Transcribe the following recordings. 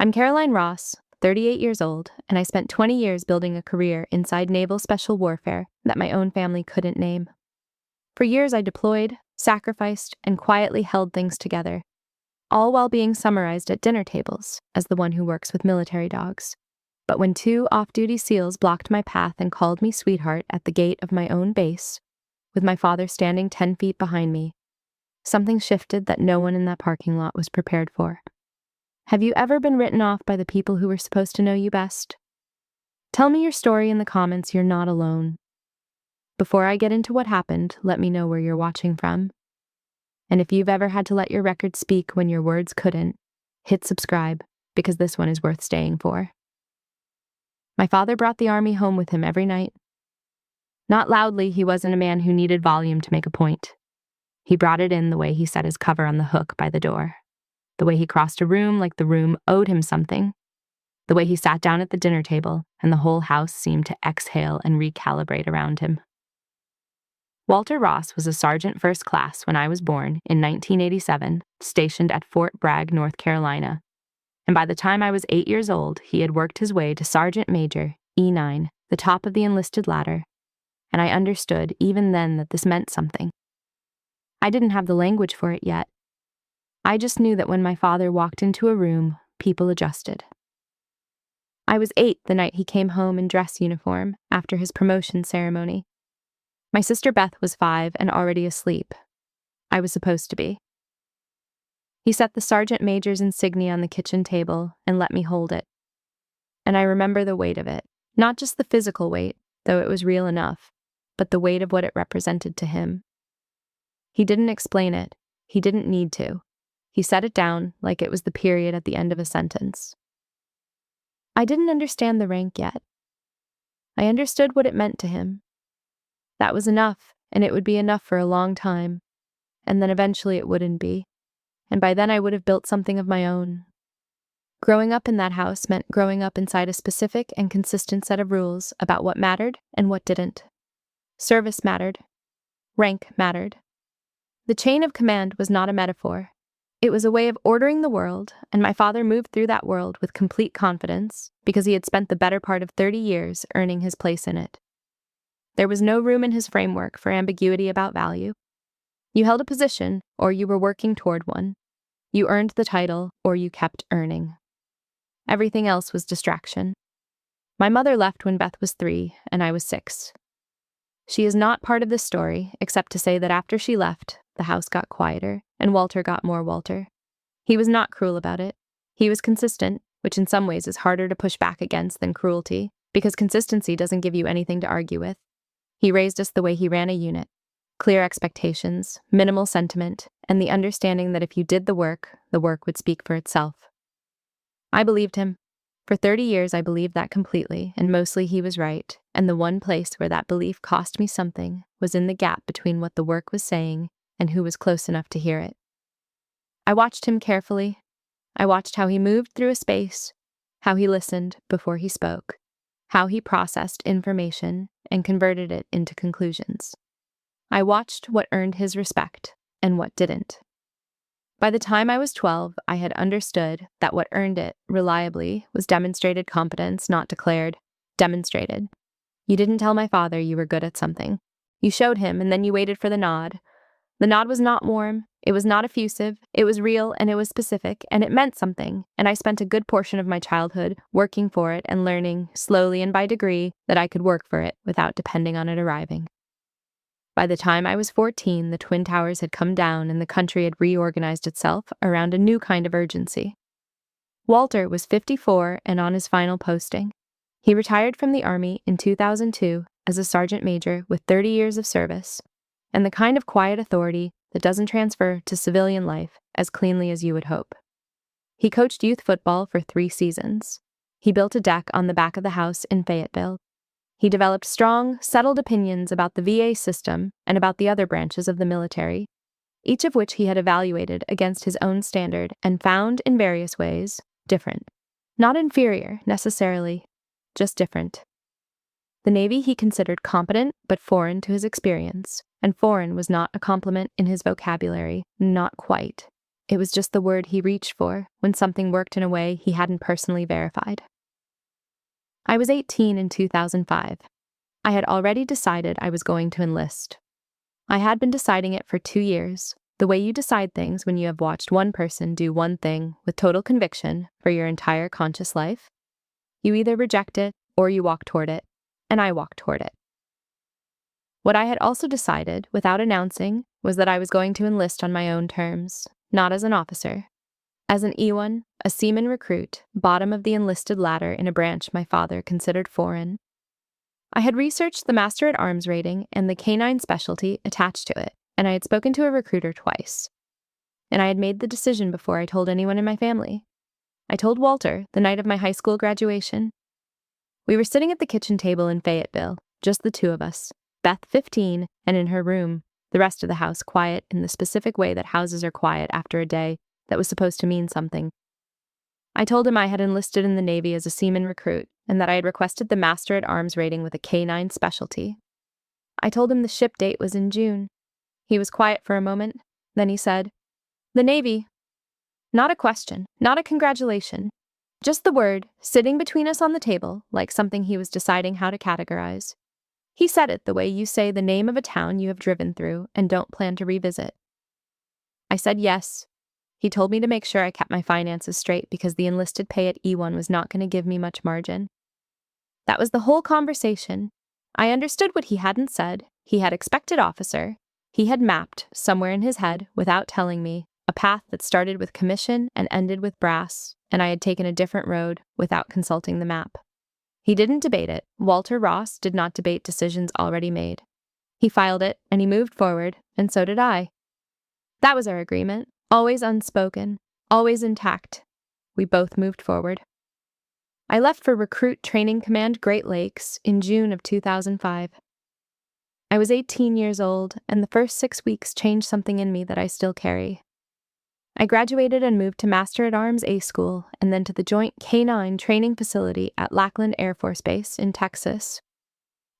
I'm Caroline Ross, 38 years old, and I spent 20 years building a career inside Naval Special Warfare that my own family couldn't name. For years, I deployed, sacrificed, and quietly held things together, all while being summarized at dinner tables as the one who works with military dogs. But when two off-duty SEALs blocked my path and called me sweetheart at the gate of my own base, with my father standing 10 feet behind me, something shifted that no one in that parking lot was prepared for. Have you ever been written off by the people who were supposed to know you best? Tell me your story in the comments. You're not alone. Before I get into what happened, let me know where you're watching from. And if you've ever had to let your record speak when your words couldn't, hit subscribe, because this one is worth staying for. My father brought the Army home with him every night. Not loudly, he wasn't a man who needed volume to make a point. He brought it in the way he set his cover on the hook by the door, the way he crossed a room like the room owed him something, the way he sat down at the dinner table and the whole house seemed to exhale and recalibrate around him. Walter Ross was a sergeant first class when I was born in 1987, stationed at Fort Bragg, North Carolina. And by the time I was 8 years old, he had worked his way to Sergeant Major, E9, the top of the enlisted ladder. And I understood even then that this meant something. I didn't have the language for it yet. I just knew that when my father walked into a room, people adjusted. I was 8 the night he came home in dress uniform after his promotion ceremony. My sister Beth was 5 and already asleep. I was supposed to be. He set the sergeant major's insignia on the kitchen table and let me hold it. And I remember the weight of it, not just the physical weight, though it was real enough, but the weight of what it represented to him. He didn't explain it. He didn't need to. He set it down like it was the period at the end of a sentence. I didn't understand the rank yet. I understood what it meant to him. That was enough, and it would be enough for a long time. And then eventually it wouldn't be. And by then I would have built something of my own. Growing up in that house meant growing up inside a specific and consistent set of rules about what mattered and what didn't. Service mattered. Rank mattered. The chain of command was not a metaphor. It was a way of ordering the world, and my father moved through that world with complete confidence because he had spent the better part of 30 years earning his place in it. There was no room in his framework for ambiguity about value. You held a position, or you were working toward one. You earned the title, or you kept earning. Everything else was distraction. My mother left when Beth was 3, and I was 6. She is not part of this story, except to say that after she left, the house got quieter, and Walter got more Walter. He was not cruel about it. He was consistent, which in some ways is harder to push back against than cruelty, because consistency doesn't give you anything to argue with. He raised us the way he ran a unit. Clear expectations, minimal sentiment, and the understanding that if you did the work would speak for itself. I believed him. For 30 years I believed that completely, and mostly he was right, and the one place where that belief cost me something was in the gap between what the work was saying and who was close enough to hear it. I watched him carefully. I watched how he moved through a space, how he listened before he spoke, how he processed information and converted it into conclusions. I watched what earned his respect and what didn't. By the time I was 12, I had understood that what earned it, reliably, was demonstrated competence, not declared. Demonstrated. You didn't tell my father you were good at something. You showed him, and then you waited for the nod. The nod was not warm, it was not effusive, it was real, and it was specific, and it meant something, and I spent a good portion of my childhood working for it and learning, slowly and by degree, that I could work for it without depending on it arriving. By the time I was 14, the Twin Towers had come down and the country had reorganized itself around a new kind of urgency. Walter was 54 and on his final posting. He retired from the Army in 2002 as a sergeant major with 30 years of service, and the kind of quiet authority that doesn't transfer to civilian life as cleanly as you would hope. He coached youth football for 3 seasons. He built a deck on the back of the house in Fayetteville. He developed strong, settled opinions about the VA system and about the other branches of the military, each of which he had evaluated against his own standard and found, in various ways, different. Not inferior, necessarily, just different. The Navy he considered competent but foreign to his experience, and foreign was not a compliment in his vocabulary, not quite. It was just the word he reached for when something worked in a way he hadn't personally verified. I was 18 in 2005. I had already decided I was going to enlist. I had been deciding it for 2 years, the way you decide things when you have watched one person do one thing with total conviction for your entire conscious life. You either reject it or you walk toward it, and I walked toward it. What I had also decided, without announcing, was that I was going to enlist on my own terms, not as an officer. As an E1, a seaman recruit, bottom of the enlisted ladder in a branch my father considered foreign. I had researched the Master at Arms rating and the K9 specialty attached to it, and I had spoken to a recruiter twice. And I had made the decision before I told anyone in my family. I told Walter the night of my high school graduation. We were sitting at the kitchen table in Fayetteville, just the two of us, Beth 15, and in her room, the rest of the house quiet in the specific way that houses are quiet after a day that was supposed to mean something. I told him I had enlisted in the Navy as a seaman recruit and that I had requested the Master at Arms rating with a K9 specialty. I told him the ship date was in June. He was quiet for a moment, then he said, "The Navy." Not a question, not a congratulation. Just the word, sitting between us on the table, like something he was deciding how to categorize. He said it the way you say the name of a town you have driven through and don't plan to revisit. I said yes. He told me to make sure I kept my finances straight because the enlisted pay at E1 was not going to give me much margin. That was the whole conversation. I understood what he hadn't said. He had expected officer. He had mapped, somewhere in his head, without telling me, a path that started with commission and ended with brass, and I had taken a different road without consulting the map. He didn't debate it. Walter Ross did not debate decisions already made. He filed it, and he moved forward, and so did I. That was our agreement, always unspoken, always intact. We both moved forward. I left for Recruit Training Command Great Lakes in June of 2005. I was 18 years old, and the first 6 weeks changed something in me that I still carry. I graduated and moved to Master at Arms A School and then to the Joint K9 training facility at Lackland Air Force Base in Texas,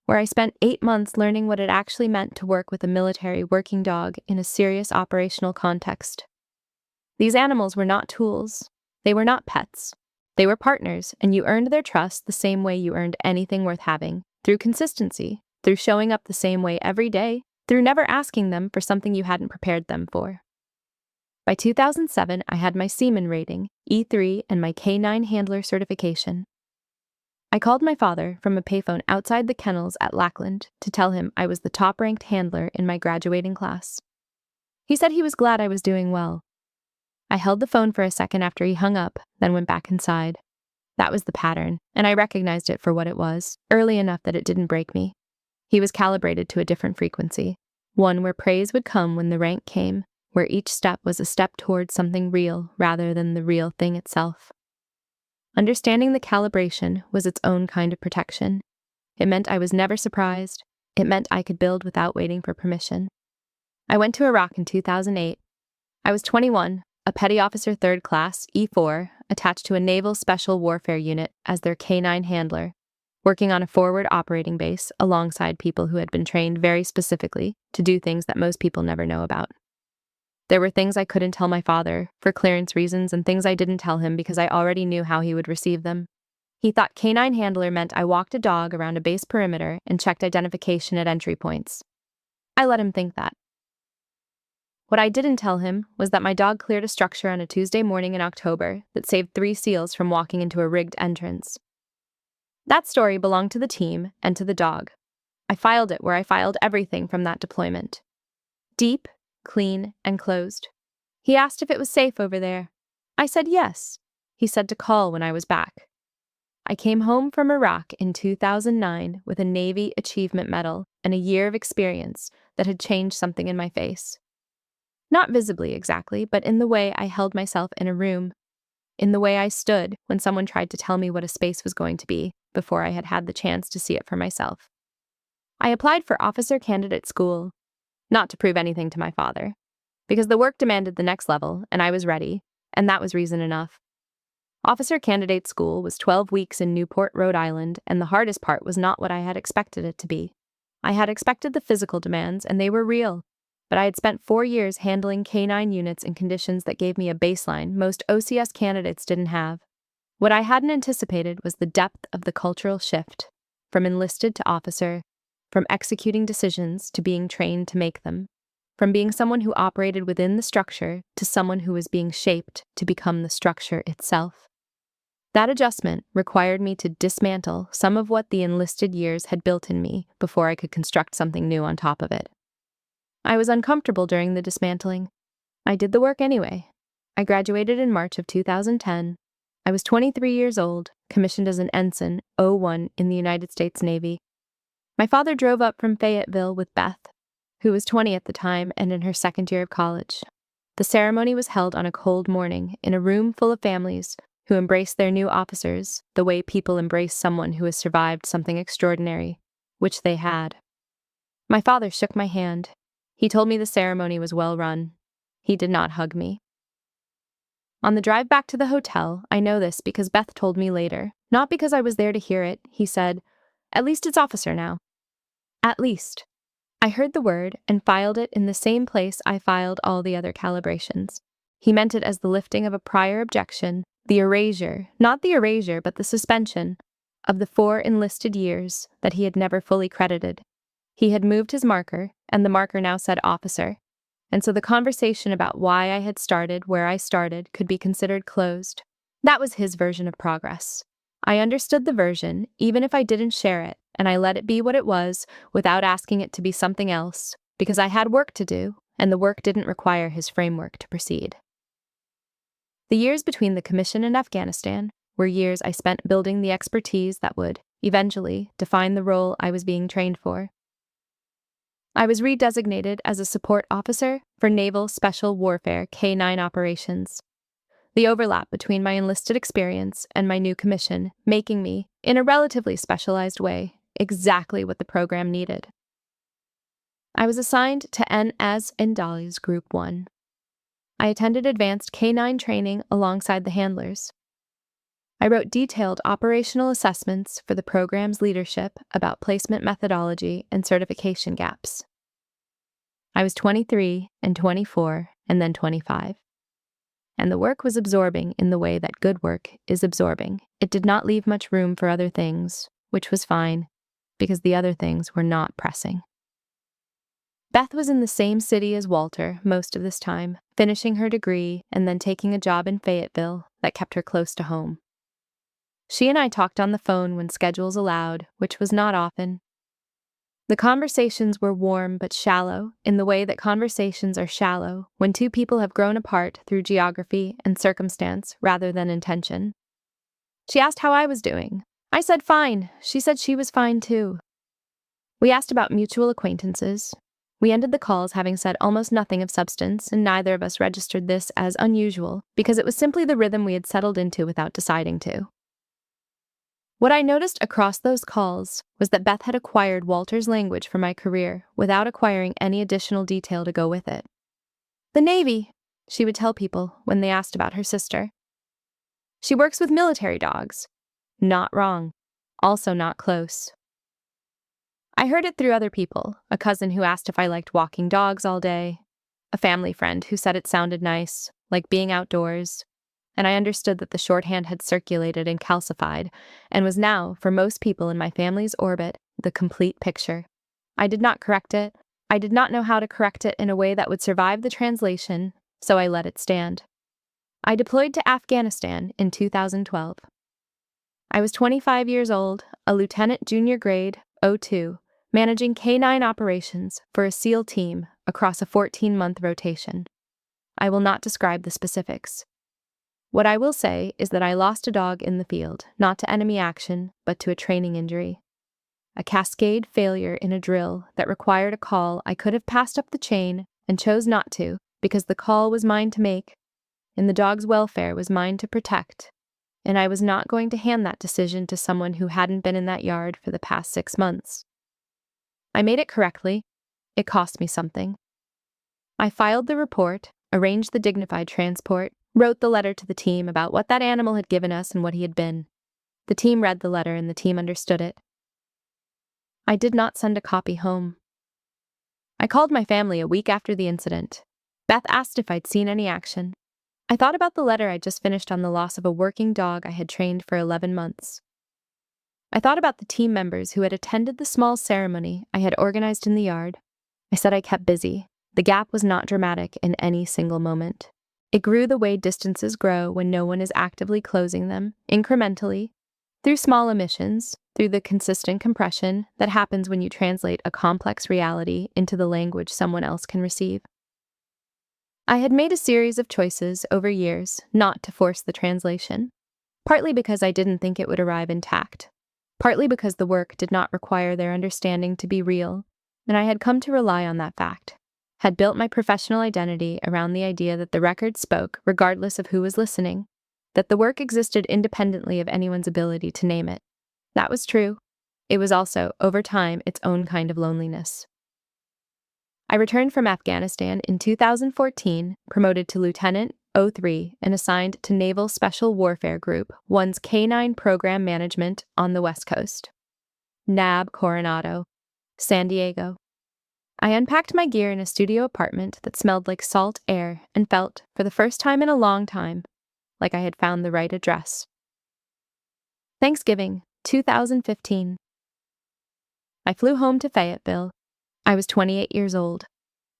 where I spent 8 months learning what it actually meant to work with a military working dog in a serious operational context. These animals were not tools. They were not pets. They were partners, and you earned their trust the same way you earned anything worth having, through consistency, through showing up the same way every day, through never asking them for something you hadn't prepared them for. By 2007, I had my seaman rating, E3, and my K9 handler certification. I called my father from a payphone outside the kennels at Lackland to tell him I was the top-ranked handler in my graduating class. He said he was glad I was doing well. I held the phone for a second after he hung up, then went back inside. That was the pattern, and I recognized it for what it was, early enough that it didn't break me. He was calibrated to a different frequency, one where praise would come when the rank came, where each step was a step towards something real rather than the real thing itself. Understanding the calibration was its own kind of protection. It meant I was never surprised. It meant I could build without waiting for permission. I went to Iraq in 2008. I was 21, a petty officer 3rd class, E4, attached to a Naval Special Warfare unit as their K9 handler, working on a forward operating base alongside people who had been trained very specifically to do things that most people never know about. There were things I couldn't tell my father, for clearance reasons, and things I didn't tell him because I already knew how he would receive them. He thought K9 handler meant I walked a dog around a base perimeter and checked identification at entry points. I let him think that. What I didn't tell him was that my dog cleared a structure on a Tuesday morning in October that saved 3 SEALs from walking into a rigged entrance. That story belonged to the team and to the dog. I filed it where I filed everything from that deployment. Deep, clean, and closed. He asked if it was safe over there. I said yes. He said to call when I was back. I came home from Iraq in 2009 with a Navy Achievement Medal and a year of experience that had changed something in my face. Not visibly exactly, but in the way I held myself in a room, in the way I stood when someone tried to tell me what a space was going to be before I had had the chance to see it for myself. I applied for officer candidate school, not to prove anything to my father, because the work demanded the next level, and I was ready, and that was reason enough. Officer candidate school was 12 weeks in Newport, Rhode Island, and the hardest part was not what I had expected it to be. I had expected the physical demands, and they were real, but I had spent 4 years handling K-9 units in conditions that gave me a baseline most OCS candidates didn't have. What I hadn't anticipated was the depth of the cultural shift, from enlisted to officer, from executing decisions to being trained to make them, from being someone who operated within the structure to someone who was being shaped to become the structure itself. That adjustment required me to dismantle some of what the enlisted years had built in me before I could construct something new on top of it. I was uncomfortable during the dismantling. I did the work anyway. I graduated in March of 2010. I was 23 years old, commissioned as an ensign, '01 in the United States Navy. My father drove up from Fayetteville with Beth, who was 20 at the time and in her second year of college. The ceremony was held on a cold morning in a room full of families who embraced their new officers the way people embrace someone who has survived something extraordinary, which they had. My father shook my hand. He told me the ceremony was well run. He did not hug me. On the drive back to the hotel, I know this because Beth told me later, not because I was there to hear it. He said, "At least it's officer now." At least. I heard the word and filed it in the same place I filed all the other calibrations. He meant it as the lifting of a prior objection, the erasure, not the erasure, but the suspension, of the 4 enlisted years that he had never fully credited. He had moved his marker, and the marker now said officer, and so the conversation about why I had started where I started could be considered closed. That was his version of progress. I understood the version, even if I didn't share it, and I let it be what it was without asking it to be something else, because I had work to do, and the work didn't require his framework to proceed. The years between the commission and Afghanistan were years I spent building the expertise that would, eventually, define the role I was being trained for. I was redesignated as a support officer for Naval Special Warfare K-9 operations. The overlap between my enlisted experience and my new commission making me, in a relatively specialized way, exactly what the program needed. I was assigned to N.S. Indali's Group 1. I attended advanced K-9 training alongside the handlers. I wrote detailed operational assessments for the program's leadership about placement methodology and certification gaps. I was 23 and 24 and then 25. And the work was absorbing in the way that good work is absorbing. It did not leave much room for other things, which was fine, because the other things were not pressing. Beth was in the same city as Walter most of this time, finishing her degree and then taking a job in Fayetteville that kept her close to home. She and I talked on the phone when schedules allowed, which was not often. The conversations were warm but shallow, in the way that conversations are shallow when two people have grown apart through geography and circumstance rather than intention. She asked how I was doing. I said fine. She said she was fine too. We asked about mutual acquaintances. We ended the calls having said almost nothing of substance, and neither of us registered this as unusual because it was simply the rhythm we had settled into without deciding to. What I noticed across those calls was that Beth had acquired Walter's language for my career without acquiring any additional detail to go with it. "The Navy," she would tell people when they asked about her sister. "She works with military dogs." Not wrong. Also not close. I heard it through other people, a cousin who asked if I liked walking dogs all day, a family friend who said it sounded nice, like being outdoors, and I understood that the shorthand had circulated and calcified, and was now, for most people in my family's orbit, the complete picture. I did not correct it. I did not know how to correct it in a way that would survive the translation, so I let it stand. I deployed to Afghanistan in 2012. I was 25 years old, a lieutenant junior grade, '02, managing K-9 operations for a SEAL team across a 14-month rotation. I will not describe the specifics. What I will say is that I lost a dog in the field, not to enemy action, but to a training injury. A cascade failure in a drill that required a call I could have passed up the chain and chose not to because the call was mine to make, and the dog's welfare was mine to protect, and I was not going to hand that decision to someone who hadn't been in that yard for the past 6 months. I made it correctly. It cost me something. I filed the report, arranged the dignified transport, wrote the letter to the team about what that animal had given us and what he had been. The team read the letter and the team understood it. I did not send a copy home. I called my family a week after the incident. Beth asked if I'd seen any action. I thought about the letter I'd just finished on the loss of a working dog I had trained for 11 months. I thought about the team members who had attended the small ceremony I had organized in the yard. I said I kept busy. The gap was not dramatic in any single moment. It grew the way distances grow when no one is actively closing them, incrementally, through small emissions, through the consistent compression that happens when you translate a complex reality into the language someone else can receive. I had made a series of choices over years not to force the translation, partly because I didn't think it would arrive intact, partly because the work did not require their understanding to be real, and I had come to rely on that fact, had built my professional identity around the idea that the record spoke regardless of who was listening, that the work existed independently of anyone's ability to name it. That was true. It was also, over time, its own kind of loneliness. I returned from Afghanistan in 2014, promoted to Lieutenant 03, and assigned to Naval Special Warfare Group 1's K-9 Program Management on the West Coast. NAB Coronado, San Diego. I unpacked my gear in a studio apartment that smelled like salt air and felt, for the first time in a long time, like I had found the right address. Thanksgiving, 2015. I flew home to Fayetteville. I was 28 years old.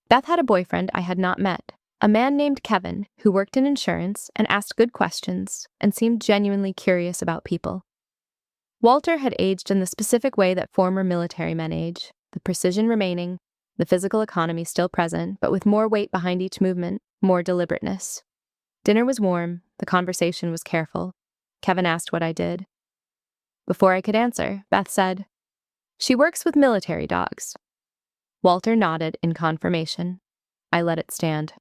Beth had a boyfriend I had not met, a man named Kevin who worked in insurance and asked good questions and seemed genuinely curious about people. Walter had aged in the specific way that former military men age, the precision remaining, the physical economy still present, but with more weight behind each movement, more deliberateness. Dinner was warm, the conversation was careful. Kevin asked what I did. Before I could answer, Beth said, "She works with military dogs." Walter nodded in confirmation. I let it stand.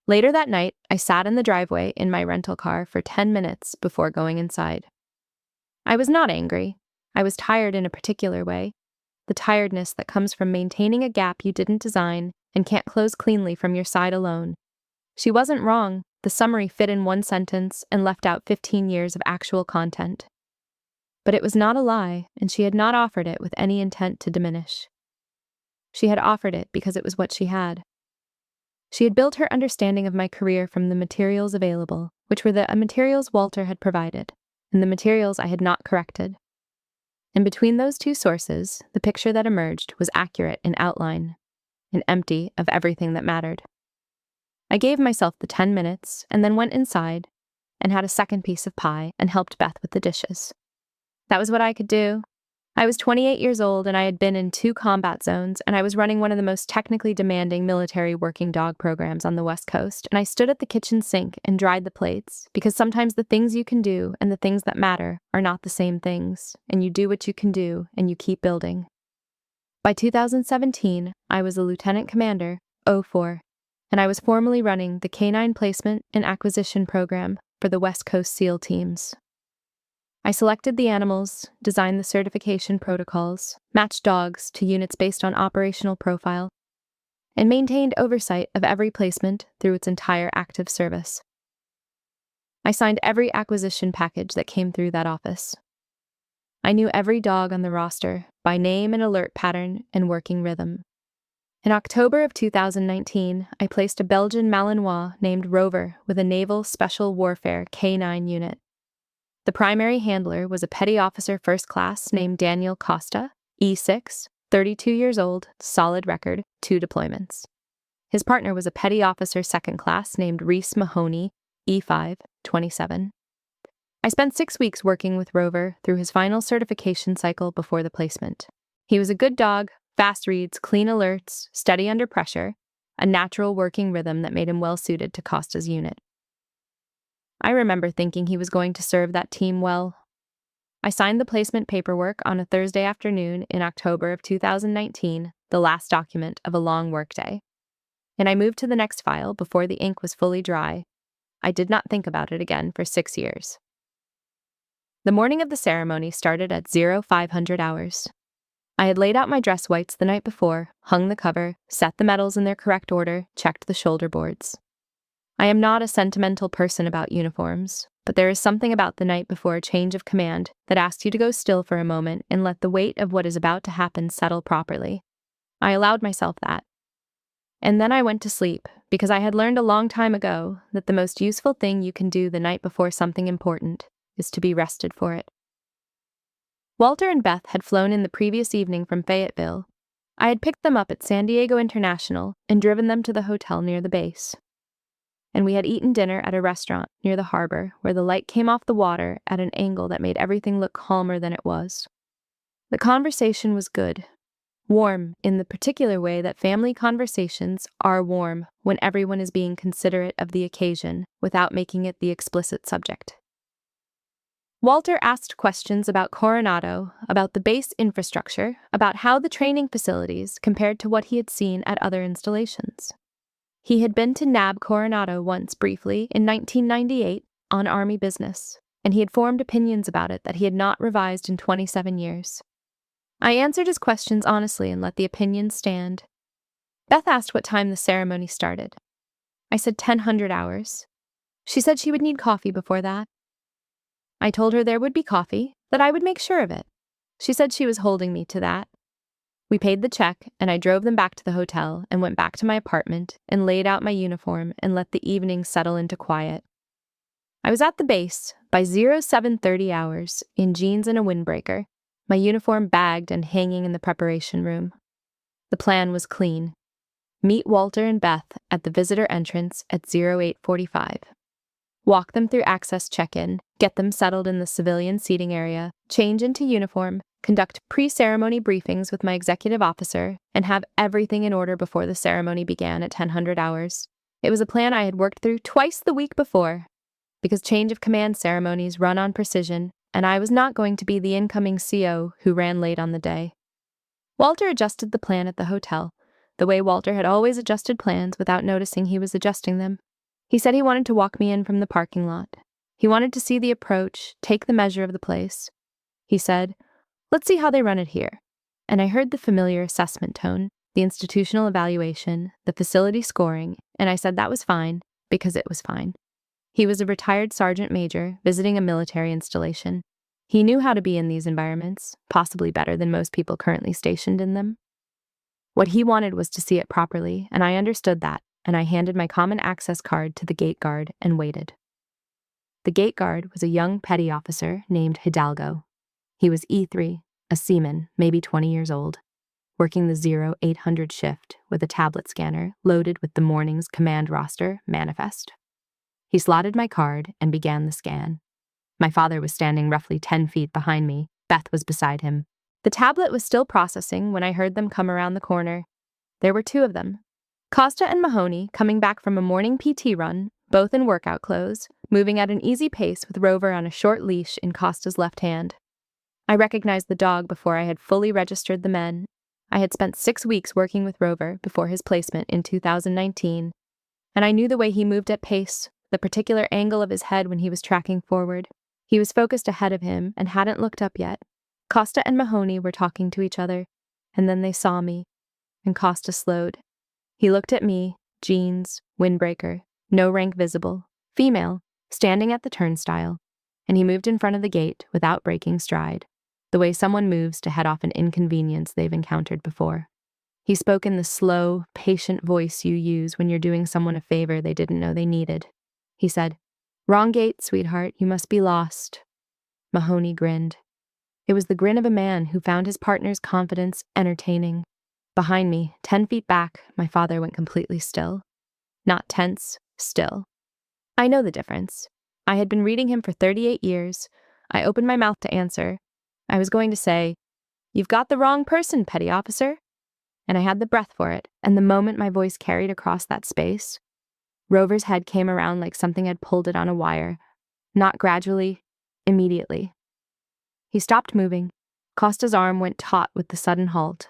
Later that night, I sat in the driveway in my rental car for 10 minutes before going inside. I was not angry. I was tired in a particular way, the tiredness that comes from maintaining a gap you didn't design and can't close cleanly from your side alone. She wasn't wrong. The summary fit in one sentence and left out 15 years of actual content. But it was not a lie, and she had not offered it with any intent to diminish. She had offered it because it was what she had. She had built her understanding of my career from the materials available, which were the materials Walter had provided, and the materials I had not corrected. And between those two sources, the picture that emerged was accurate in outline, and empty of everything that mattered. I gave myself the 10 minutes, and then went inside, and had a second piece of pie and helped Beth with the dishes. That was what I could do. I was 28 years old, and I had been in 2 combat zones, and I was running one of the most technically demanding military working dog programs on the West Coast, and I stood at the kitchen sink and dried the plates, because sometimes the things you can do and the things that matter are not the same things, and you do what you can do, and you keep building. By 2017, I was a lieutenant commander, 04, and I was formally running the K-9 placement and acquisition program for the West Coast SEAL teams. I selected the animals, designed the certification protocols, matched dogs to units based on operational profile, and maintained oversight of every placement through its entire active service. I signed every acquisition package that came through that office. I knew every dog on the roster by name and alert pattern and working rhythm. In October of 2019, I placed a Belgian Malinois named Rover with a Naval Special Warfare K-9 unit. The primary handler was a petty officer first class named Daniel Costa, E6, 32 years old, solid record, 2 deployments. His partner was a petty officer second class named Reese Mahoney, E5, 27. I spent 6 weeks working with Rover through his final certification cycle before the placement. He was a good dog, fast reads, clean alerts, steady under pressure, a natural working rhythm that made him well-suited to Costa's unit. I remember thinking he was going to serve that team well. I signed the placement paperwork on a Thursday afternoon in October of 2019, the last document of a long workday. And I moved to the next file before the ink was fully dry. I did not think about it again for 6 years. The morning of the ceremony started at 0500 hours. I had laid out my dress whites the night before, hung the cover, set the medals in their correct order, checked the shoulder boards. I am not a sentimental person about uniforms, but there is something about the night before a change of command that asks you to go still for a moment and let the weight of what is about to happen settle properly. I allowed myself that. And then I went to sleep, because I had learned a long time ago that the most useful thing you can do the night before something important is to be rested for it. Walter and Beth had flown in the previous evening from Fayetteville. I had picked them up at San Diego International and driven them to the hotel near the base. And we had eaten dinner at a restaurant near the harbor where the light came off the water at an angle that made everything look calmer than it was. The conversation was good. Warm in the particular way that family conversations are warm when everyone is being considerate of the occasion without making it the explicit subject. Walter asked questions about Coronado, about the base infrastructure, about how the training facilities compared to what he had seen at other installations. He had been to NAB Coronado once briefly in 1998 on Army business, and he had formed opinions about it that he had not revised in 27 years. I answered his questions honestly and let the opinions stand. Beth asked what time the ceremony started. I said 1000 hours. She said she would need coffee before that. I told her there would be coffee, that I would make sure of it. She said she was holding me to that. We paid the check, and I drove them back to the hotel and went back to my apartment and laid out my uniform and let the evening settle into quiet. I was at the base by 0730 hours in jeans and a windbreaker, my uniform bagged and hanging in the preparation room. The plan was clean. Meet Walter and Beth at the visitor entrance at 0845. Walk them through access check-in, get them settled in the civilian seating area, change into uniform, conduct pre-ceremony briefings with my executive officer, and have everything in order before the ceremony began at 1000 hours. It was a plan I had worked through twice the week before, because change of command ceremonies run on precision, and I was not going to be the incoming CO who ran late on the day. Walter adjusted the plan at the hotel, the way Walter had always adjusted plans without noticing he was adjusting them. He said he wanted to walk me in from the parking lot. He wanted to see the approach, take the measure of the place. He said, "Let's see how they run it here." And I heard the familiar assessment tone, the institutional evaluation, the facility scoring, and I said that was fine, because it was fine. He was a retired sergeant major visiting a military installation. He knew how to be in these environments, possibly better than most people currently stationed in them. What he wanted was to see it properly, and I understood that, and I handed my common access card to the gate guard and waited. The gate guard was a young petty officer named Hidalgo. He was E3, a seaman, maybe 20 years old, working the 0800 shift with a tablet scanner loaded with the morning's command roster manifest. He slotted my card and began the scan. My father was standing roughly 10 feet behind me. Beth was beside him. The tablet was still processing when I heard them come around the corner. There were two of them. Costa and Mahoney, coming back from a morning PT run, both in workout clothes, moving at an easy pace with Rover on a short leash in Costa's left hand. I recognized the dog before I had fully registered the men. I had spent 6 weeks working with Rover before his placement in 2019, and I knew the way he moved at pace, the particular angle of his head when he was tracking forward. He was focused ahead of him and hadn't looked up yet. Costa and Mahoney were talking to each other, and then they saw me, and Costa slowed. He looked at me, jeans, windbreaker, no rank visible, female, standing at the turnstile, and he moved in front of the gate without breaking stride, the way someone moves to head off an inconvenience they've encountered before. He spoke in the slow, patient voice you use when you're doing someone a favor they didn't know they needed. He said, "Wrong gate, sweetheart, you must be lost." Mahoney grinned. It was the grin of a man who found his partner's confidence entertaining. Behind me, 10 feet back, my father went completely still. Not tense, still. I know the difference. I had been reading him for 38 years. I opened my mouth to answer. I was going to say, "You've got the wrong person, petty officer." And I had the breath for it, and the moment my voice carried across that space, Rover's head came around like something had pulled it on a wire. Not gradually, immediately. He stopped moving. Costa's arm went taut with the sudden halt,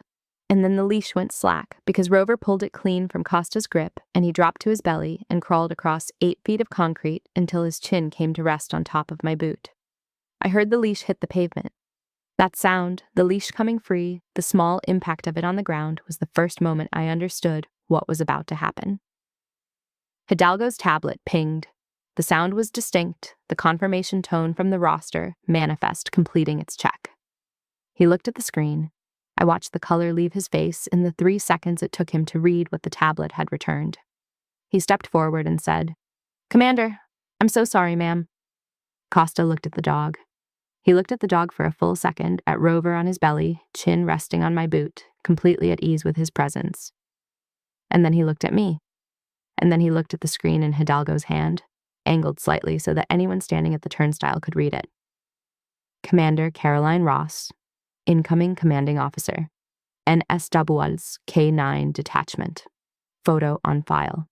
and then the leash went slack because Rover pulled it clean from Costa's grip, and he dropped to his belly and crawled across 8 feet of concrete until his chin came to rest on top of my boot. I heard the leash hit the pavement. That sound, the leash coming free, the small impact of it on the ground, was the first moment I understood what was about to happen. Hidalgo's tablet pinged. The sound was distinct, the confirmation tone from the roster, manifest, completing its check. He looked at the screen, I watched the color leave his face in the 3 seconds it took him to read what the tablet had returned. He stepped forward and said, "Commander, I'm so sorry, ma'am." Costa looked at the dog. He looked at the dog for a full second, at Rover on his belly, chin resting on my boot, completely at ease with his presence. And then he looked at me. And then he looked at the screen in Hidalgo's hand, angled slightly so that anyone standing at the turnstile could read it. Commander Caroline Ross, incoming commanding officer, NSW's K9 detachment. Photo on file.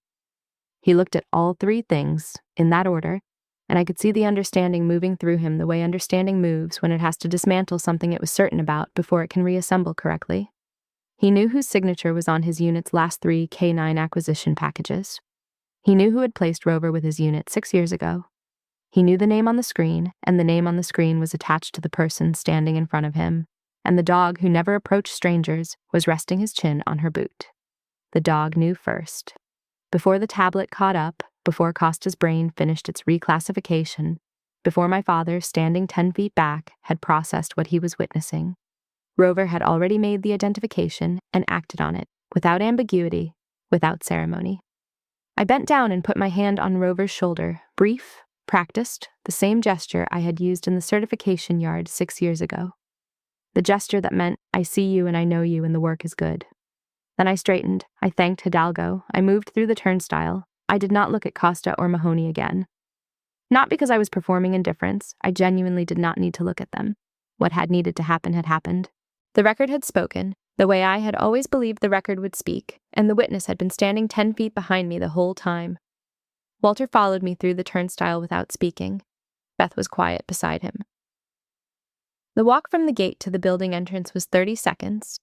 He looked at all 3 things, in that order, and I could see the understanding moving through him the way understanding moves when it has to dismantle something it was certain about before it can reassemble correctly. He knew whose signature was on his unit's last 3 K9 acquisition packages. He knew who had placed Rover with his unit 6 years ago. He knew the name on the screen, and the name on the screen was attached to the person standing in front of him, and the dog who never approached strangers was resting his chin on her boot. The dog knew first. Before the tablet caught up, before Costa's brain finished its reclassification, before my father, standing 10 feet back, had processed what he was witnessing, Rover had already made the identification and acted on it, without ambiguity, without ceremony. I bent down and put my hand on Rover's shoulder, brief, practiced, the same gesture I had used in the certification yard 6 years ago. The gesture that meant, I see you and I know you and the work is good. Then I straightened, I thanked Hidalgo, I moved through the turnstile. I did not look at Costa or Mahoney again. Not because I was performing indifference, I genuinely did not need to look at them. What had needed to happen had happened. The record had spoken, the way I had always believed the record would speak, and the witness had been standing 10 feet behind me the whole time. Walter followed me through the turnstile without speaking. Beth was quiet beside him. The walk from the gate to the building entrance was 30 seconds.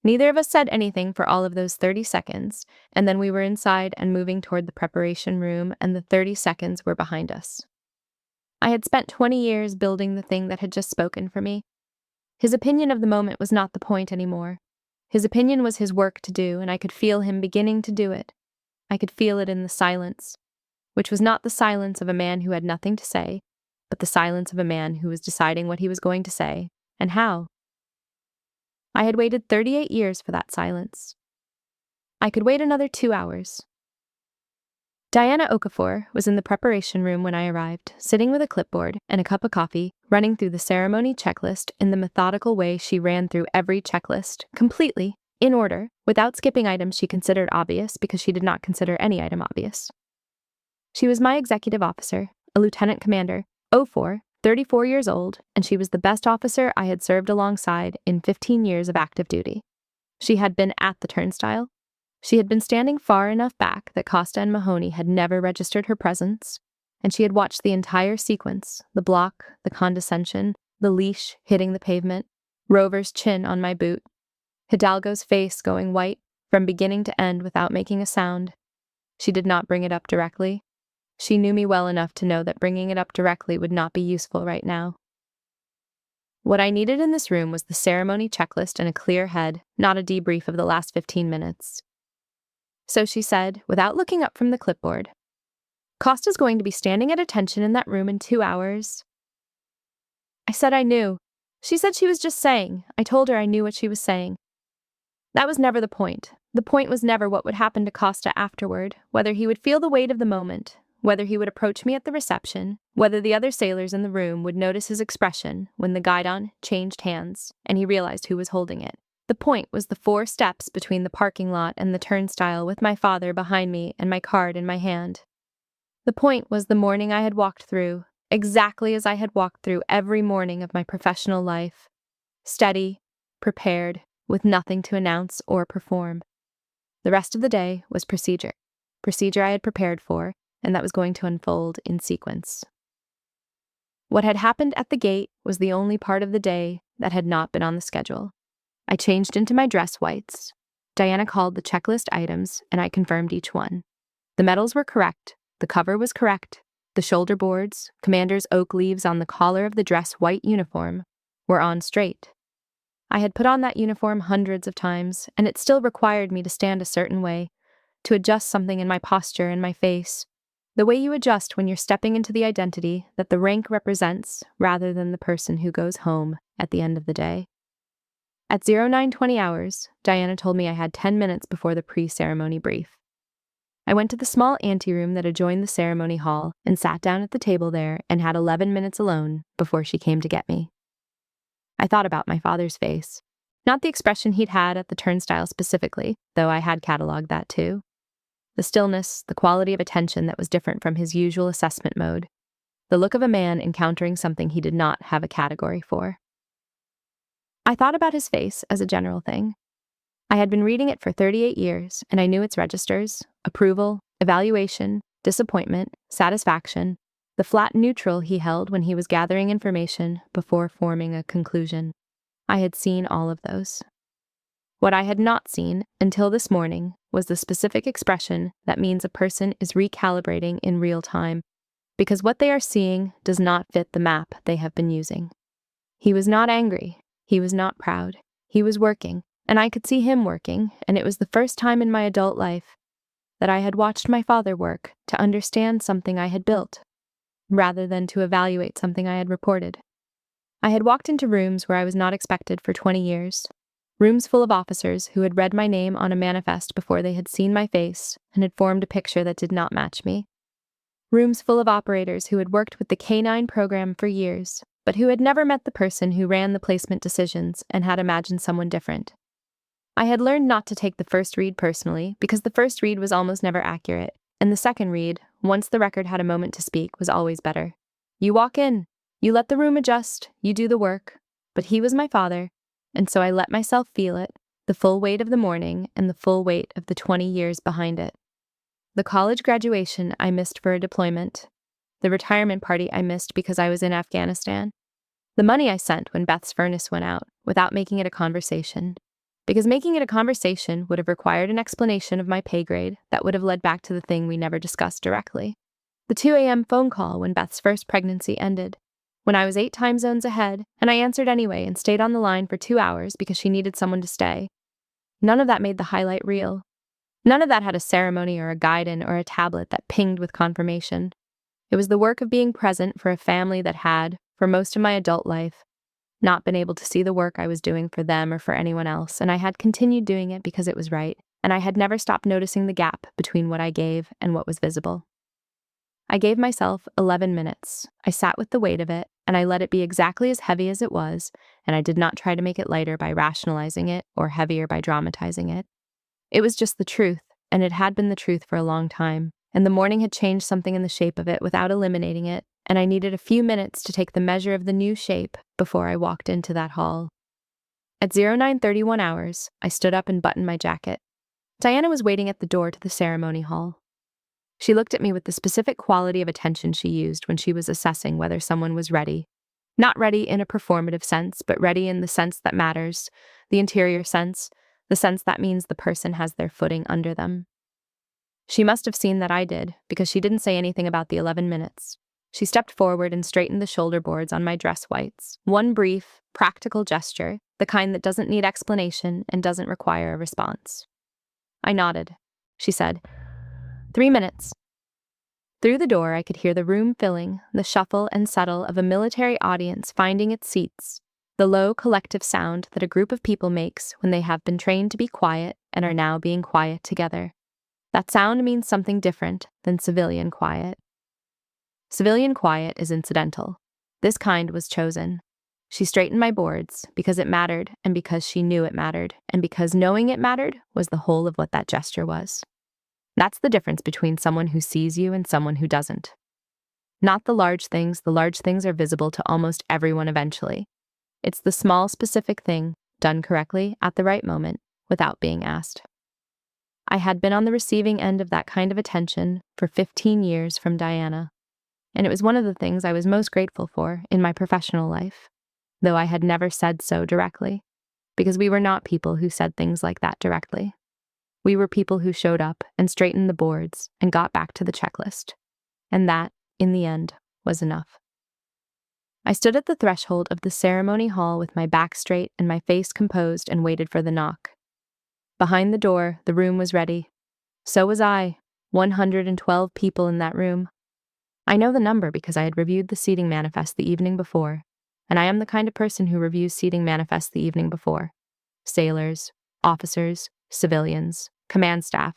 Neither of us said anything for all of those 30 seconds, and then we were inside and moving toward the preparation room, and the 30 seconds were behind us. I had spent 20 years building the thing that had just spoken for me. His opinion of the moment was not the point anymore. His opinion was his work to do, and I could feel him beginning to do it. I could feel it in the silence, which was not the silence of a man who had nothing to say, but the silence of a man who was deciding what he was going to say, and how. I had waited 38 years for that silence. I could wait another 2 hours. Diana Okafor was in the preparation room when I arrived, sitting with a clipboard and a cup of coffee, running through the ceremony checklist in the methodical way she ran through every checklist, completely, in order, without skipping items she considered obvious because she did not consider any item obvious. She was my executive officer, a lieutenant commander, 04, 34 years old, and she was the best officer I had served alongside in 15 years of active duty. She had been at the turnstile. She had been standing far enough back that Costa and Mahoney had never registered her presence, and she had watched the entire sequence, the block, the condescension, the leash hitting the pavement, Rover's chin on my boot, Hidalgo's face going white from beginning to end without making a sound. She did not bring it up directly. She knew me well enough to know that bringing it up directly would not be useful right now. What I needed in this room was the ceremony checklist and a clear head, not a debrief of the last 15 minutes. So she said, without looking up from the clipboard, "Costa's going to be standing at attention in that room in 2 hours." I said I knew. She said she was just saying. I told her I knew what she was saying. That was never the point. The point was never what would happen to Costa afterward, whether he would feel the weight of the moment, whether he would approach me at the reception, whether the other sailors in the room would notice his expression when the guidon changed hands and he realized who was holding it. The point was the 4 steps between the parking lot and the turnstile with my father behind me and my card in my hand. The point was the morning I had walked through, exactly as I had walked through every morning of my professional life. Steady, prepared, with nothing to announce or perform. The rest of the day was procedure. Procedure I had prepared for, and that was going to unfold in sequence. What had happened at the gate was the only part of the day that had not been on the schedule. I changed into my dress whites. Diana called the checklist items, and I confirmed each one. The medals were correct, the cover was correct, the shoulder boards, commander's oak leaves on the collar of the dress white uniform, were on straight. I had put on that uniform hundreds of times, and it still required me to stand a certain way, to adjust something in my posture and my face, the way you adjust when you're stepping into the identity that the rank represents rather than the person who goes home at the end of the day. At 0920 hours, Diana told me I had 10 minutes before the pre-ceremony brief. I went to the small anteroom that adjoined the ceremony hall and sat down at the table there and had 11 minutes alone before she came to get me. I thought about my father's face. Not the expression he'd had at the turnstile specifically, though I had cataloged that too. The stillness, the quality of attention that was different from his usual assessment mode. The look of a man encountering something he did not have a category for. I thought about his face as a general thing. I had been reading it for 38 years, and I knew its registers: approval, evaluation, disappointment, satisfaction, the flat neutral he held when he was gathering information before forming a conclusion. I had seen all of those. What I had not seen until this morning was the specific expression that means a person is recalibrating in real time, because what they are seeing does not fit the map they have been using. He was not angry. He was not proud. He was working, and I could see him working, and it was the first time in my adult life that I had watched my father work to understand something I had built, rather than to evaluate something I had reported. I had walked into rooms where I was not expected for 20 years, rooms full of officers who had read my name on a manifest before they had seen my face and had formed a picture that did not match me. Rooms full of operators who had worked with the K-9 program for years, but who had never met the person who ran the placement decisions and had imagined someone different. I had learned not to take the first read personally because the first read was almost never accurate, and the second read, once the record had a moment to speak, was always better. You walk in, you let the room adjust, you do the work, but he was my father, and so I let myself feel it, the full weight of the morning and the full weight of the 20 years behind it. The college graduation I missed for a deployment, the retirement party I missed because I was in Afghanistan, the money I sent when Beth's furnace went out without making it a conversation, because making it a conversation would have required an explanation of my pay grade that would have led back to the thing we never discussed directly. The 2 a.m. phone call when Beth's first pregnancy ended, when I was 8 time zones ahead, and I answered anyway and stayed on the line for 2 hours because she needed someone to stay. None of that made the highlight reel. None of that had a ceremony or a guidon or a tablet that pinged with confirmation. It was the work of being present for a family that had, for most of my adult life, not been able to see the work I was doing for them or for anyone else, and I had continued doing it because it was right, and I had never stopped noticing the gap between what I gave and what was visible. I gave myself 11 minutes. I sat with the weight of it, and I let it be exactly as heavy as it was, and I did not try to make it lighter by rationalizing it or heavier by dramatizing it. It was just the truth, and it had been the truth for a long time, and the morning had changed something in the shape of it without eliminating it, and I needed a few minutes to take the measure of the new shape before I walked into that hall. At 0931 hours, I stood up and buttoned my jacket. Diana was waiting at the door to the ceremony hall. She looked at me with the specific quality of attention she used when she was assessing whether someone was ready. Not ready in a performative sense, but ready in the sense that matters, the interior sense, the sense that means the person has their footing under them. She must have seen that I did, because she didn't say anything about the 11 minutes. She stepped forward and straightened the shoulder boards on my dress whites. One brief, practical gesture, the kind that doesn't need explanation and doesn't require a response. I nodded. She said, 3 minutes. Through the door, I could hear the room filling, the shuffle and settle of a military audience finding its seats, the low collective sound that a group of people makes when they have been trained to be quiet and are now being quiet together. That sound means something different than civilian quiet. Civilian quiet is incidental. This kind was chosen. She straightened my boards because it mattered and because she knew it mattered and because knowing it mattered was the whole of what that gesture was. That's the difference between someone who sees you and someone who doesn't. Not the large things are visible to almost everyone eventually. It's the small specific thing, done correctly at the right moment, without being asked. I had been on the receiving end of that kind of attention for 15 years from Diana, and it was one of the things I was most grateful for in my professional life, though I had never said so directly, because we were not people who said things like that directly. We were people who showed up and straightened the boards and got back to the checklist, and that, in the end, was enough. I stood at the threshold of the ceremony hall with my back straight and my face composed and waited for the knock. Behind the door, the room was ready. So was I, 112 people in that room. I know the number because I had reviewed the seating manifest the evening before, and I am the kind of person who reviews seating manifests the evening before. sailors, officers, civilians, command staff,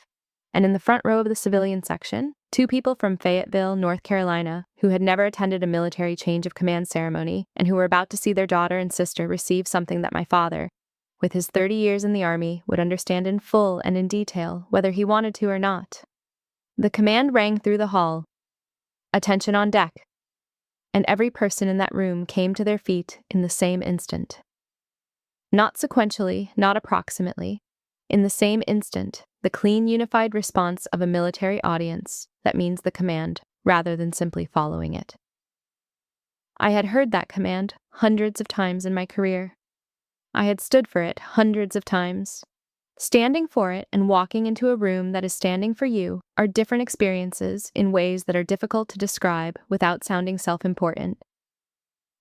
and in the front row of the civilian section, 2 people from Fayetteville, North Carolina, who had never attended a military change of command ceremony and who were about to see their daughter and sister receive something that my father, with his 30 years in the Army, would understand in full and in detail, whether he wanted to or not. The command rang through the hall, "Attention on deck," and every person in that room came to their feet in the same instant. Not sequentially, not approximately. In the same instant, the clean, unified response of a military audience that means the command, rather than simply following it. I had heard that command hundreds of times in my career. I had stood for it hundreds of times. Standing for it and walking into a room that is standing for you are different experiences in ways that are difficult to describe without sounding self-important.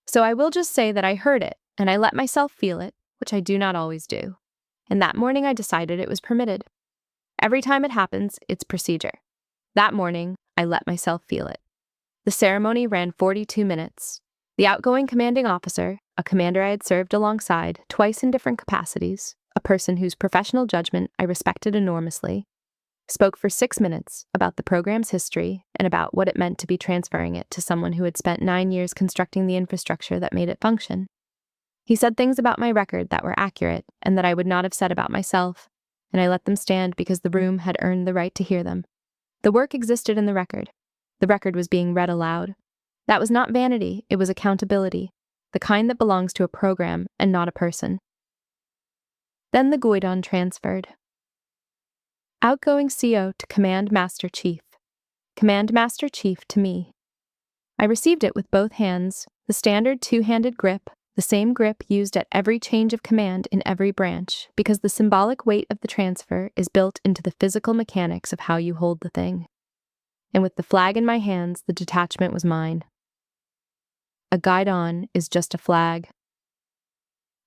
So I will just say that I heard it, and I let myself feel it, which I do not always do. And that morning I decided it was permitted. Every time it happens, it's procedure. That morning, I let myself feel it. The ceremony ran 42 minutes. The outgoing commanding officer, a commander I had served alongside twice in different capacities, a person whose professional judgment I respected enormously, spoke for 6 minutes about the program's history and about what it meant to be transferring it to someone who had spent 9 years constructing the infrastructure that made it function. He said things about my record that were accurate and that I would not have said about myself, and I let them stand because the room had earned the right to hear them. The work existed in the record. The record was being read aloud. That was not vanity, it was accountability, the kind that belongs to a program and not a person. Then the guidon transferred. Outgoing CO to Command Master Chief. Command Master Chief to me. I received it with both hands, the standard 2-handed grip, the same grip used at every change of command in every branch, because the symbolic weight of the transfer is built into the physical mechanics of how you hold the thing. And with the flag in my hands, the detachment was mine. A guidon is just a flag.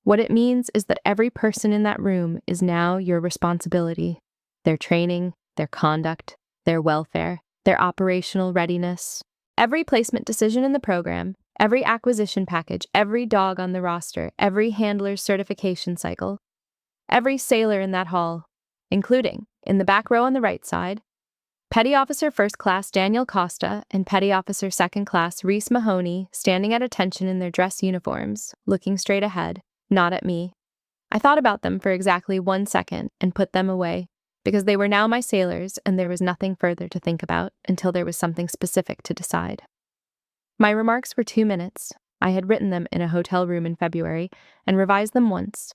What it means is that every person in that room is now your responsibility. Their training, their conduct, their welfare, their operational readiness. Every placement decision in the program, every acquisition package, every dog on the roster, every handler's certification cycle, every sailor in that hall, including, in the back row on the right side, Petty Officer First Class Daniel Costa and Petty Officer Second Class Reese Mahoney standing at attention in their dress uniforms, looking straight ahead, not at me. I thought about them for exactly 1 second and put them away, because they were now my sailors and there was nothing further to think about until there was something specific to decide. My remarks were 2 minutes. I had written them in a hotel room in February and revised them once,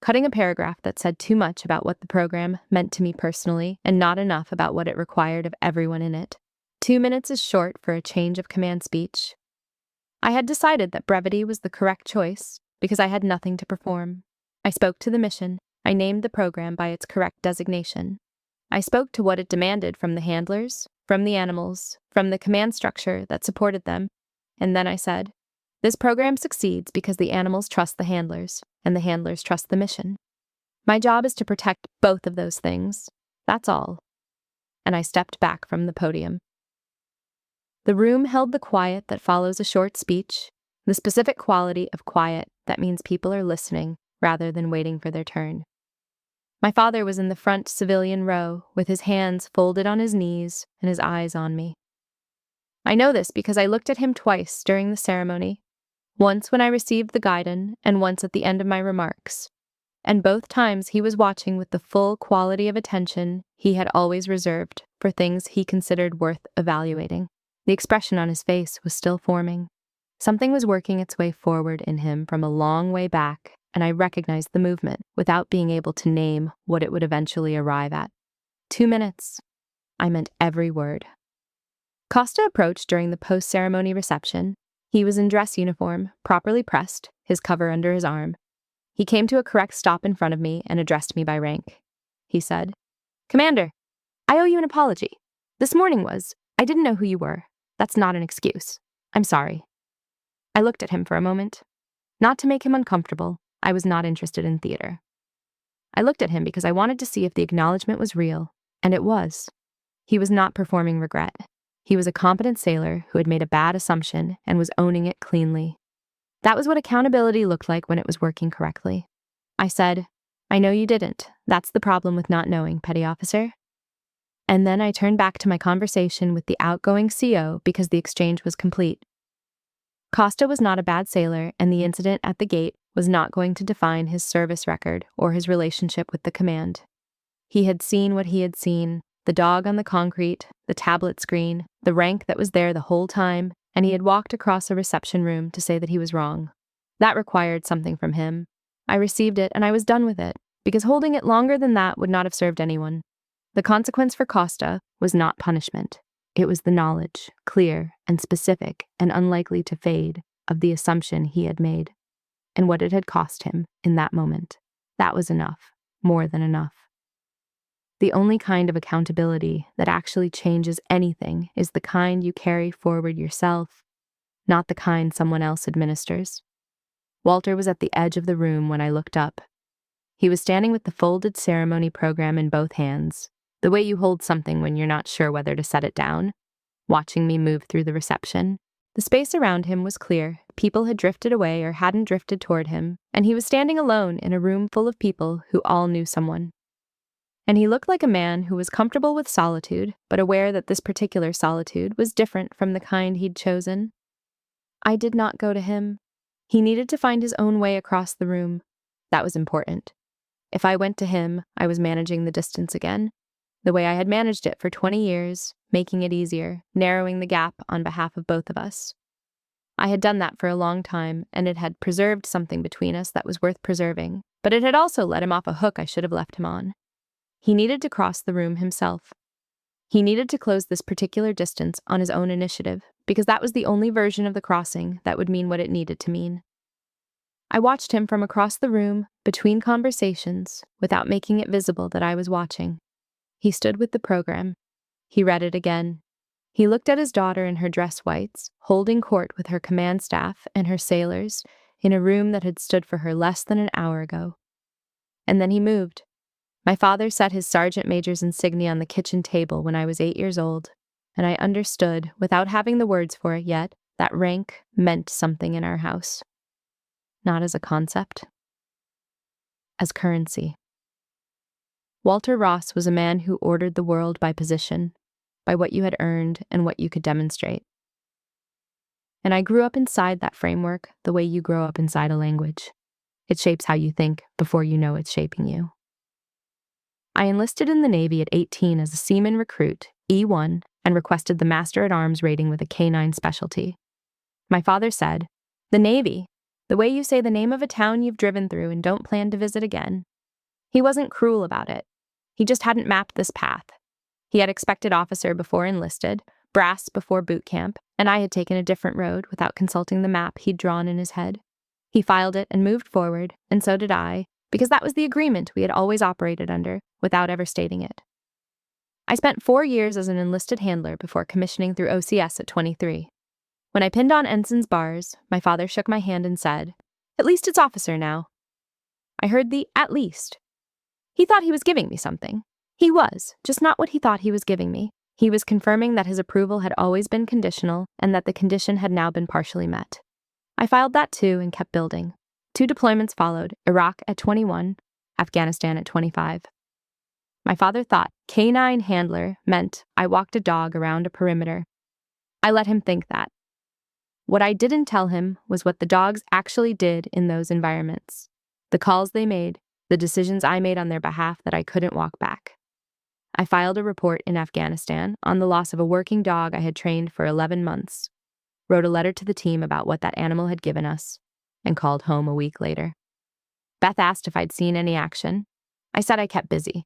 cutting a paragraph that said too much about what the program meant to me personally and not enough about what it required of everyone in it. 2 minutes is short for a change of command speech. I had decided that brevity was the correct choice because I had nothing to perform. I spoke to the mission. I named the program by its correct designation. I spoke to what it demanded from the handlers, from the animals, from the command structure that supported them, and then I said, this program succeeds because the animals trust the handlers, and the handlers trust the mission. My job is to protect both of those things. That's all. And I stepped back from the podium. The room held the quiet that follows a short speech, the specific quality of quiet that means people are listening rather than waiting for their turn. My father was in the front civilian row with his hands folded on his knees and his eyes on me. I know this because I looked at him twice during the ceremony, once when I received the guidon and once at the end of my remarks, and both times he was watching with the full quality of attention he had always reserved for things he considered worth evaluating. The expression on his face was still forming. Something was working its way forward in him from a long way back, and I recognized the movement without being able to name what it would eventually arrive at. 2 minutes. I meant every word. Costa approached during the post-ceremony reception. He was in dress uniform, properly pressed, his cover under his arm. He came to a correct stop in front of me and addressed me by rank. He said, "Commander, I owe you an apology. This morning I didn't know who you were. That's not an excuse. I'm sorry." I looked at him for a moment. Not to make him uncomfortable, I was not interested in theater. I looked at him because I wanted to see if the acknowledgement was real, and it was. He was not performing regret. He was a competent sailor who had made a bad assumption and was owning it cleanly. That was what accountability looked like when it was working correctly. I said, "I know you didn't. That's the problem with not knowing, petty officer." And then I turned back to my conversation with the outgoing CO because the exchange was complete. Costa was not a bad sailor, and the incident at the gate was not going to define his service record or his relationship with the command. He had seen what he had seen, the dog on the concrete, the tablet screen, the rank that was there the whole time, and he had walked across a reception room to say that he was wrong. That required something from him. I received it, and I was done with it, because holding it longer than that would not have served anyone. The consequence for Costa was not punishment. It was the knowledge, clear and specific and unlikely to fade, of the assumption he had made, and what it had cost him in that moment. That was enough, more than enough. The only kind of accountability that actually changes anything is the kind you carry forward yourself, not the kind someone else administers. Walter was at the edge of the room when I looked up. He was standing with the folded ceremony program in both hands, the way you hold something when you're not sure whether to set it down, watching me move through the reception. The space around him was clear. People had drifted away or hadn't drifted toward him, and he was standing alone in a room full of people who all knew someone. And he looked like a man who was comfortable with solitude, but aware that this particular solitude was different from the kind he'd chosen. I did not go to him. He needed to find his own way across the room. That was important. If I went to him, I was managing the distance again, the way I had managed it for 20 years, making it easier, narrowing the gap on behalf of both of us. I had done that for a long time, and it had preserved something between us that was worth preserving, but it had also let him off a hook I should have left him on. He needed to cross the room himself. He needed to close this particular distance on his own initiative, because that was the only version of the crossing that would mean what it needed to mean. I watched him from across the room, between conversations, without making it visible that I was watching. He stood with the program. He read it again. He looked at his daughter in her dress whites, holding court with her command staff and her sailors in a room that had stood for her less than an hour ago. And then he moved. My father set his sergeant major's insignia on the kitchen table when I was 8 years old, and I understood, without having the words for it yet, that rank meant something in our house. Not as a concept, as currency. Walter Ross was a man who ordered the world by position, by what you had earned and what you could demonstrate. And I grew up inside that framework the way you grow up inside a language. It shapes how you think before you know it's shaping you. I enlisted in the Navy at 18 as a seaman recruit, E1, and requested the Master-at-Arms rating with a K-9 specialty. My father said, "The Navy, the way you say the name of a town you've driven through and don't plan to visit again." He wasn't cruel about it. He just hadn't mapped this path. He had expected officer before enlisted, brass before boot camp, and I had taken a different road without consulting the map he'd drawn in his head. He filed it and moved forward, and so did I, because that was the agreement we had always operated under, without ever stating it. I spent 4 years as an enlisted handler before commissioning through OCS at 23. When I pinned on ensign's bars, my father shook my hand and said, "At least it's officer now." I heard the "at least." He thought he was giving me something. He was, just not what he thought he was giving me. He was confirming that his approval had always been conditional and that the condition had now been partially met. I filed that too and kept building. 2 deployments followed, Iraq at 21, Afghanistan at 25. My father thought K-9 handler meant I walked a dog around a perimeter. I let him think that. What I didn't tell him was what the dogs actually did in those environments. The calls they made, the decisions I made on their behalf that I couldn't walk back. I filed a report in Afghanistan on the loss of a working dog I had trained for 11 months, wrote a letter to the team about what that animal had given us, and called home a week later. Beth asked if I'd seen any action. I said I kept busy.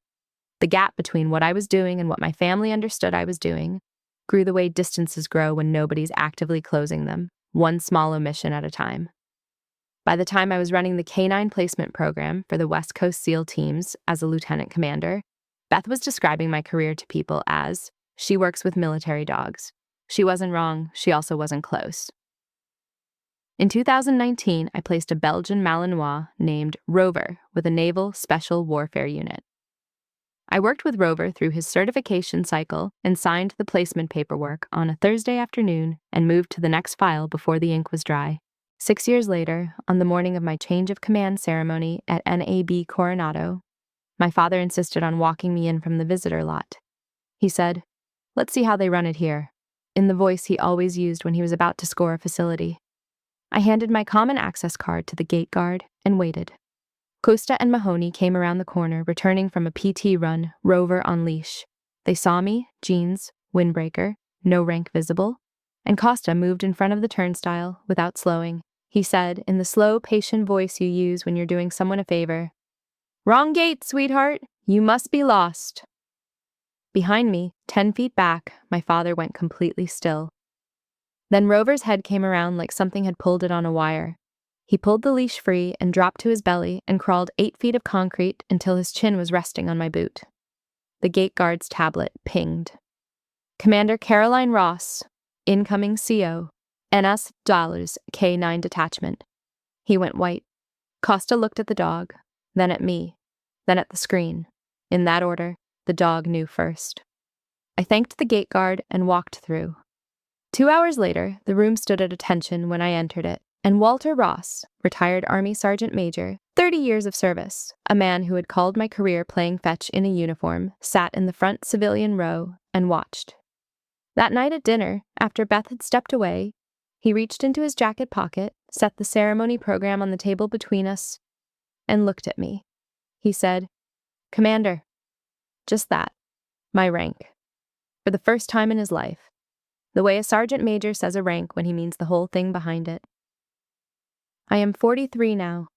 The gap between what I was doing and what my family understood I was doing grew the way distances grow when nobody's actively closing them, one small omission at a time. By the time I was running the K-9 placement program for the West Coast SEAL teams as a lieutenant commander, Beth was describing my career to people as, "She works with military dogs." She wasn't wrong, she also wasn't close. In 2019, I placed a Belgian Malinois named Rover with a Naval Special Warfare unit. I worked with Rover through his certification cycle and signed the placement paperwork on a Thursday afternoon and moved to the next file before the ink was dry. 6 years later, on the morning of my change of command ceremony at NAB Coronado, my father insisted on walking me in from the visitor lot. He said, "Let's see how they run it here," in the voice he always used when he was about to score a facility. I handed my common access card to the gate guard and waited. Costa and Mahoney came around the corner, returning from a PT run, Rover on leash. They saw me, jeans, windbreaker, no rank visible, and Costa moved in front of the turnstile without slowing. He said, in the slow, patient voice you use when you're doing someone a favor, "Wrong gate, sweetheart. You must be lost." Behind me, 10 feet back, my father went completely still. Then Rover's head came around like something had pulled it on a wire. He pulled the leash free and dropped to his belly and crawled 8 feet of concrete until his chin was resting on my boot. The gate guard's tablet pinged. "Commander Caroline Ross, incoming CO, NS Dollars, K9 detachment." He went white. Costa looked at the dog, then at me, then at the screen. In that order, the dog knew first. I thanked the gate guard and walked through. 2 hours later, the room stood at attention when I entered it, and Walter Ross, retired Army Sergeant Major, 30 years of service, a man who had called my career playing fetch in a uniform, sat in the front civilian row and watched. That night at dinner, after Beth had stepped away, he reached into his jacket pocket, set the ceremony program on the table between us, and looked at me. He said, "Commander." Just that. My rank. For the first time in his life. The way a sergeant major says a rank when he means the whole thing behind it. I am 43 now.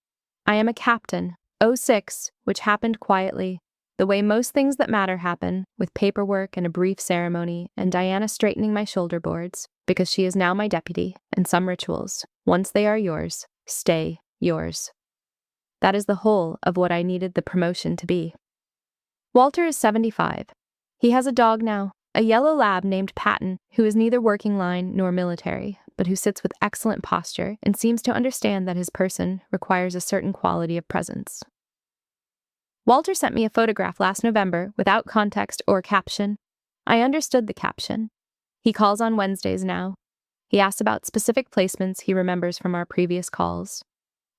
I am a captain, 06, which happened quietly, the way most things that matter happen, with paperwork and a brief ceremony, and Diana straightening my shoulder boards, because she is now my deputy, and some rituals, once they are yours, stay yours. That is the whole of what I needed the promotion to be. Walter is 75. He has a dog now, a yellow lab named Patton, who is neither working line nor military, but who sits with excellent posture and seems to understand that his person requires a certain quality of presence. Walter sent me a photograph last November without context or caption. I understood the caption. He calls on Wednesdays now. He asks about specific placements he remembers from our previous calls.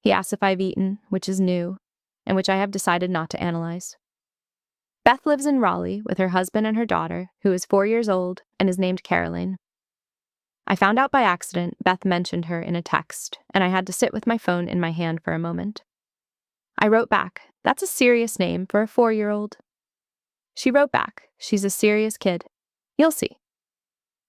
He asks if I've eaten, which is new, and which I have decided not to analyze. Beth lives in Raleigh with her husband and her daughter, who is 4 years old and is named Caroline. I found out by accident Beth mentioned her in a text, and I had to sit with my phone in my hand for a moment. I wrote back, "That's a serious name for a 4-year-old. She wrote back, "She's a serious kid. You'll see."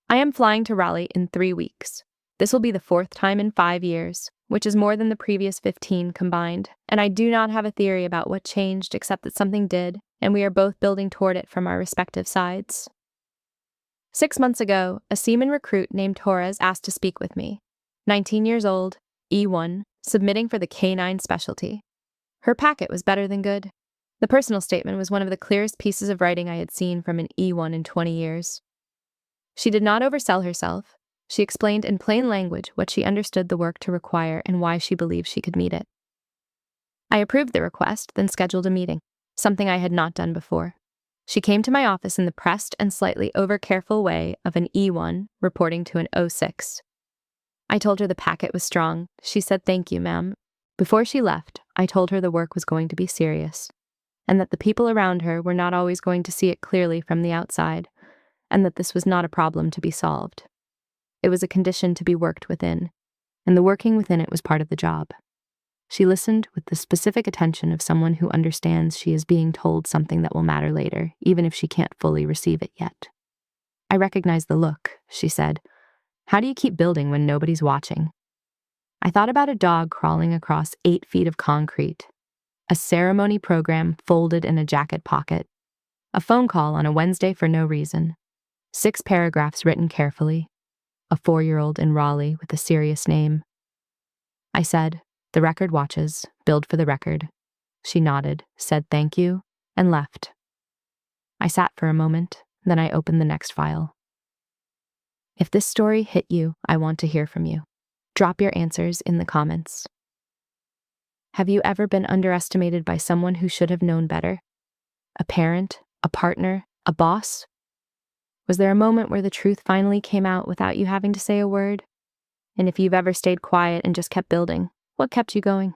I am flying to Raleigh in 3 weeks. This will be the 4th time in 5 years, which is more than the previous 15 combined, and I do not have a theory about what changed except that something did, and we are both building toward it from our respective sides. 6 months ago, a seaman recruit named Torres asked to speak with me. 19 years old, E1, submitting for the K9 specialty. Her packet was better than good. The personal statement was one of the clearest pieces of writing I had seen from an E1 in 20 years. She did not oversell herself. She explained in plain language what she understood the work to require and why she believed she could meet it. I approved the request, then scheduled a meeting, something I had not done before. She came to my office in the pressed and slightly over-careful way of an E1 reporting to an 06. I told her the packet was strong. She said, "Thank you, ma'am." Before she left, I told her the work was going to be serious, and that the people around her were not always going to see it clearly from the outside, and that this was not a problem to be solved. It was a condition to be worked within, and the working within it was part of the job. She listened with the specific attention of someone who understands she is being told something that will matter later, even if she can't fully receive it yet. "I recognize the look," she said. "How do you keep building when nobody's watching?" I thought about a dog crawling across 8 feet of concrete, a ceremony program folded in a jacket pocket, a phone call on a Wednesday for no reason, 6 paragraphs written carefully, a 4-year-old in Raleigh with a serious name. I said, "The record watches, build for the record." She nodded, said thank you, and left. I sat for a moment, then I opened the next file. If this story hit you, I want to hear from you. Drop your answers in the comments. Have you ever been underestimated by someone who should have known better? A parent, a partner, a boss? Was there a moment where the truth finally came out without you having to say a word? And if you've ever stayed quiet and just kept building, what kept you going?